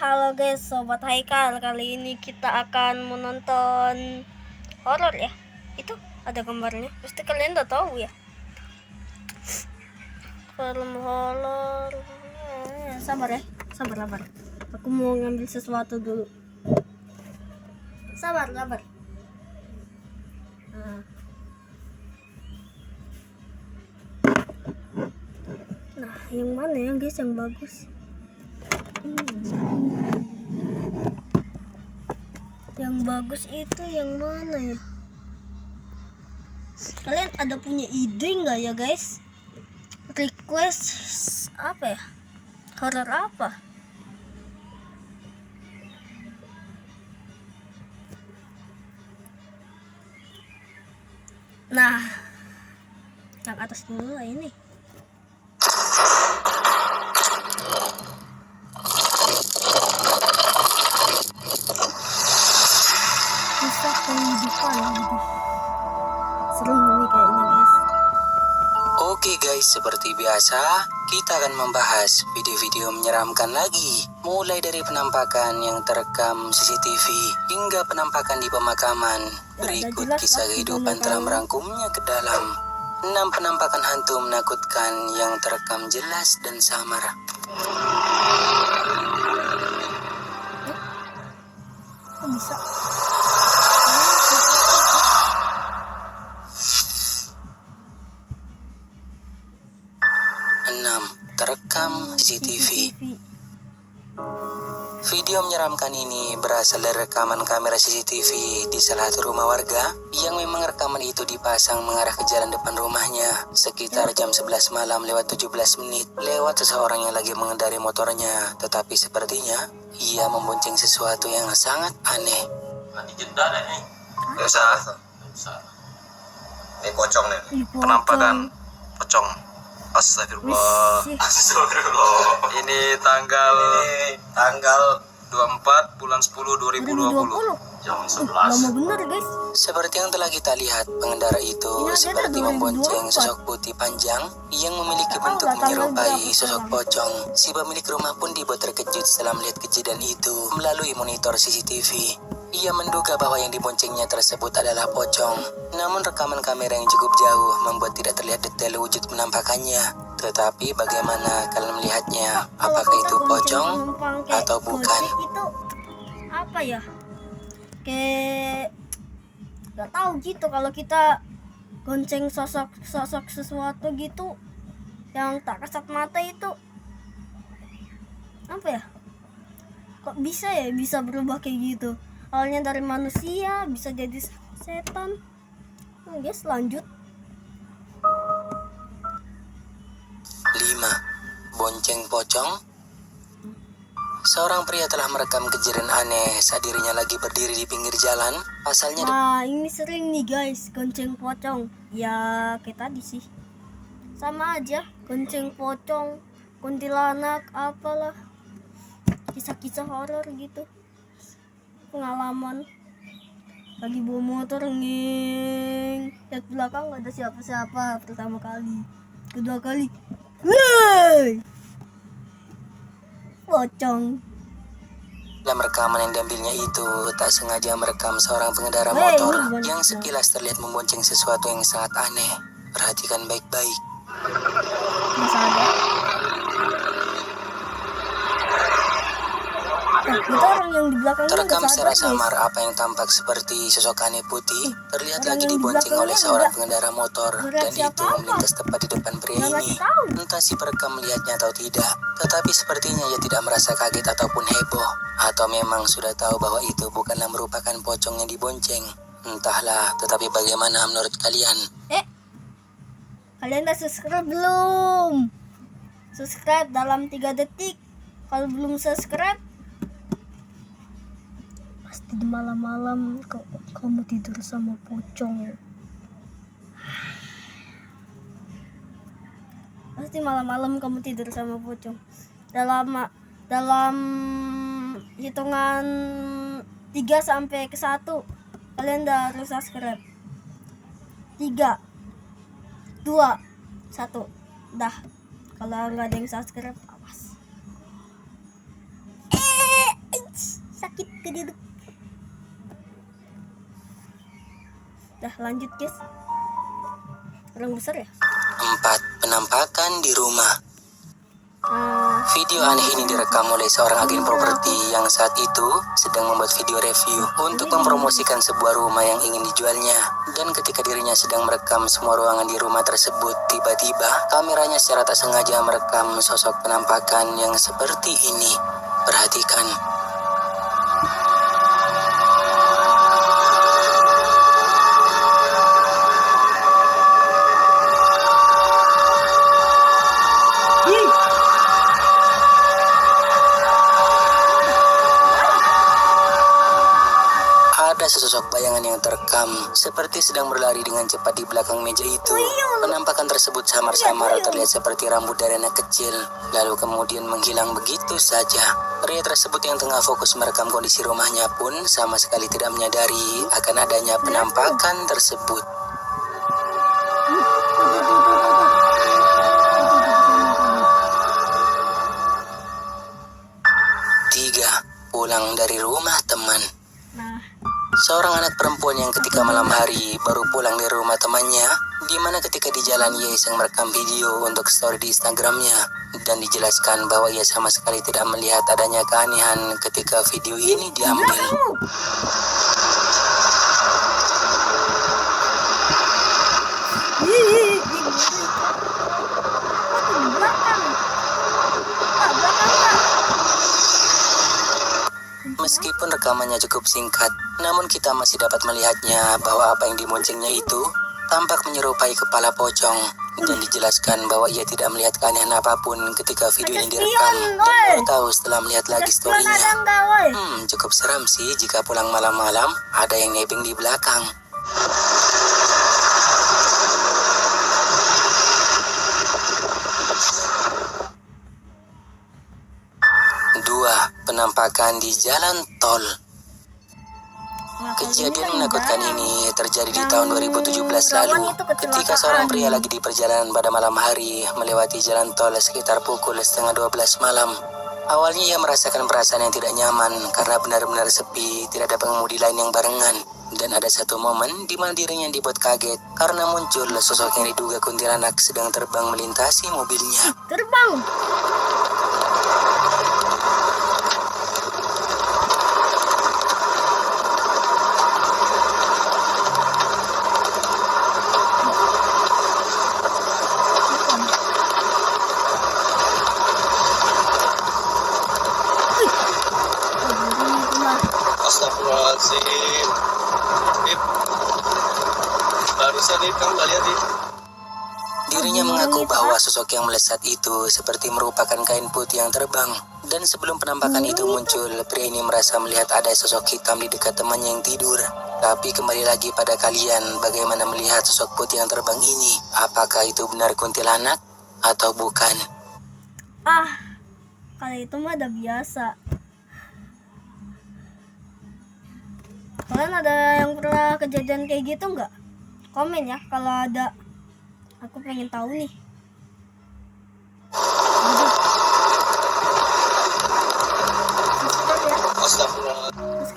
Halo guys, sobat Haikal. Kali ini kita akan menonton horor ya. Itu ada gambarnya. Pasti kalian udah tahu ya. Film horor. Sabar ya. Sabar. Aku mau ngambil sesuatu dulu. Sabar. Nah, yang mana ya guys yang bagus? Yang bagus itu yang mana ya? Kalian ada punya ide nggak ya guys? Request apa ya? Horor apa? Nah, yang atas dulu lah ini. Kisah kehidupan gitu. Serem nih kayaknya guys. Oke guys, seperti biasa kita akan membahas video-video menyeramkan lagi. Mulai dari penampakan yang terekam CCTV hingga penampakan di pemakaman. Berikut kisah kehidupan telah merangkumnya ke dalam 6 penampakan hantu menakutkan yang terekam jelas dan samar. Kok bisa? 6. Terekam CCTV. Video menyeramkan ini berasal dari rekaman kamera CCTV di salah satu rumah warga yang memang rekaman itu dipasang mengarah ke jalan depan rumahnya sekitar jam 11 malam lewat 17 menit lewat seseorang yang lagi mengendari motornya, tetapi sepertinya ia membonceng sesuatu yang sangat aneh. Nanti jeda deh nih. Biasa. Ini pocong nih. Penampakan pocong. Astagfirullah. Ini tanggal 24 bulan 10 2020. Jam 11. Lama bener guys. Seperti yang telah kita lihat, pengendara itu seperti membonceng sosok putih panjang yang memiliki bentuk menyerupai sosok pocong. Si pemilik rumah pun dibuat terkejut setelah melihat kejadian itu melalui monitor CCTV. Ia menduga bahwa yang diboncengnya tersebut adalah pocong. Namun rekaman kamera yang cukup jauh membuat tidak terlihat detail wujud penampakannya. Tetapi bagaimana kalian melihatnya? Apakah itu pocong atau bukan? Itu apa ya? Kayak nggak tahu gitu kalau kita gonceng sosok sesuatu gitu yang tak kasat mata itu apa ya? Kok bisa ya bisa berubah kayak gitu? Awalnya dari manusia bisa jadi setan. Guys, lanjut. 5. Bonceng pocong. Seorang pria telah merekam kejadian aneh saat dirinya lagi berdiri di pinggir jalan. Pasalnya Nah, ini sering nih guys, gonceng pocong. Ya, kayak tadi sih. Sama aja, gonceng pocong, kuntilanak, apalah. Kisah-kisah horor gitu. Pengalaman lagi bawa motor lihat belakang nggak ada siapa-siapa pertama kali, kedua kali pocong. dalam rekaman yang diambilnya itu tak sengaja merekam seorang pengendara motor yang sekilas terlihat membonceng sesuatu yang sangat aneh. Perhatikan baik-baik. Masa ada itu orang yang di belakang Terekam secara samar apa yang tampak seperti sosok aneh putih terlihat lagi dibonceng oleh seorang pengendara motor, dan itu melintas tepat di depan pria ini. Entah si perekam melihatnya atau tidak, tetapi sepertinya ia tidak merasa kaget ataupun heboh, atau memang sudah tahu bahwa itu bukanlah merupakan pocong yang dibonceng. Entahlah, tetapi bagaimana menurut kalian? Kalian udah subscribe belum? Subscribe dalam 3 detik. Kalau belum subscribe, pasti di malam-malam kamu tidur sama pocong. Pasti malam-malam kamu tidur sama pocong. Dalam hitungan 3 sampai ke 1 kalian udah harus subscribe. 3 2 1 dah. Kalau nggak ada yang subscribe, awas. duduk. Dah lanjut guys. Orang besar ya. 4. Penampakan di rumah. Ah, Video aneh ini direkam oleh seorang agen properti yang saat itu sedang membuat video review untuk mempromosikan sebuah rumah yang ingin dijualnya. Dan ketika dirinya sedang merekam semua ruangan di rumah tersebut, tiba-tiba kameranya secara tak sengaja merekam sosok penampakan yang seperti ini. Perhatikan. Ada sesosok bayangan yang terekam seperti sedang berlari dengan cepat di belakang meja itu. Penampakan tersebut samar-samar terlihat seperti rambut dari anak kecil, lalu kemudian menghilang begitu saja. Pria tersebut yang tengah fokus merekam kondisi rumahnya pun sama sekali tidak menyadari akan adanya penampakan tersebut. Tiga, pulang dari rumah teman. nah, Seorang anak perempuan yang ketika malam hari baru pulang dari rumah temannya, di mana ketika di jalan ia iseng merekam video untuk story di Instagramnya, dan dijelaskan bahwa ia sama sekali tidak melihat adanya keanehan ketika video ini diambil. Meskipun rekamannya cukup singkat, namun kita masih dapat melihatnya bahwa apa yang dimuncingnya itu tampak menyerupai kepala pocong, dan dijelaskan bahwa ia tidak melihat keanehan apapun ketika video ini direkam, dan baru tahu setelah melihat lagi storynya. Cukup seram sih jika pulang malam-malam ada yang nebeng di belakang. Dua, penampakan di jalan tol. Kejadian menakutkan ini terjadi di tahun 2017 lalu, ketika seorang pria lagi di perjalanan pada malam hari melewati jalan tol sekitar pukul 11:30 malam. Awalnya ia merasakan perasaan yang tidak nyaman karena benar-benar sepi, tidak ada pengemudi lain yang barengan. Dan ada satu momen di mana dirinya dibuat kaget karena muncul sosok yang diduga kuntilanak sedang terbang melintasi mobilnya. Terbang. Astagfirullahaladzim. Barusan nih kamu gak lihat nih? Dirinya mengaku bahwa sosok yang melesat itu seperti merupakan kain putih yang terbang. Dan sebelum penampakan itu muncul, pria ini merasa melihat ada sosok hitam di dekat temannya yang tidur. Tapi kembali lagi pada kalian, bagaimana melihat sosok putih yang terbang ini? Apakah itu benar kuntilanak atau bukan? Kalau itu mah udah biasa. Kalian ada yang pernah kejadian kayak gitu nggak? Komen ya kalau ada. Aku pengen tahu nih.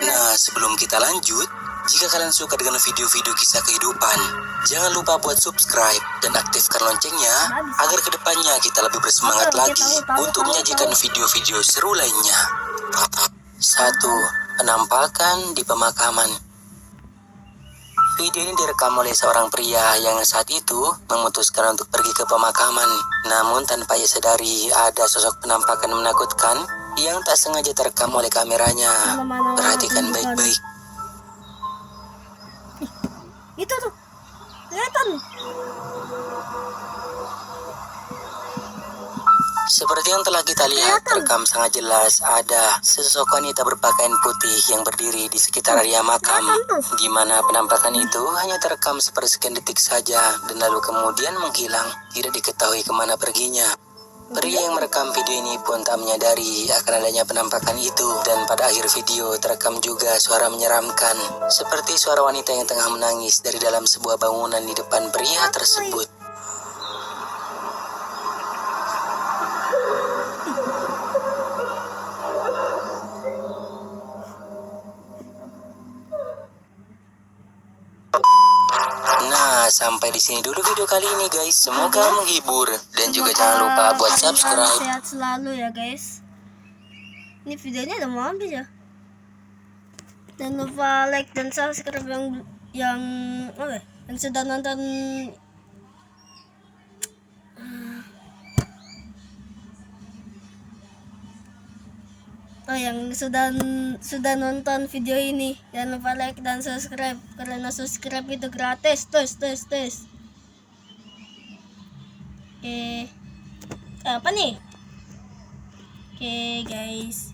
Nah, sebelum kita lanjut, jika kalian suka dengan video-video kisah kehidupan, jangan lupa buat subscribe dan aktifkan loncengnya agar kedepannya kita lebih bersemangat lagi untuk menyajikan video-video seru lainnya. 1. Penampakan di pemakaman. Video ini direkam oleh seorang pria yang saat itu memutuskan untuk pergi ke pemakaman. Namun tanpa ia sadari ada sosok penampakan menakutkan yang tak sengaja terekam oleh kameranya. Perhatikan baik-baik. Itu tuh. Kelihatan. Seperti yang telah kita lihat, terekam sangat jelas ada sesosok wanita berpakaian putih yang berdiri di sekitar area makam, di mana penampakan itu hanya terekam sepersekian detik saja dan lalu kemudian menghilang, tidak diketahui kemana perginya. Pria yang merekam video ini pun tak menyadari akan adanya penampakan itu, dan pada akhir video terekam juga suara menyeramkan, seperti suara wanita yang tengah menangis dari dalam sebuah bangunan di depan pria tersebut. Nah, sampai di sini dulu video kali ini guys. Semoga menghibur dan juga jangan lupa buat Kalian subscribe. sehat selalu ya guys. Ini videonya udah mau habis ya. Jangan lupa like dan subscribe yang apa ya, yang sudah nonton yang sudah nonton video ini. Jangan lupa like dan subscribe karena subscribe itu gratis. Tes. Oke. Apa nih? Oke guys.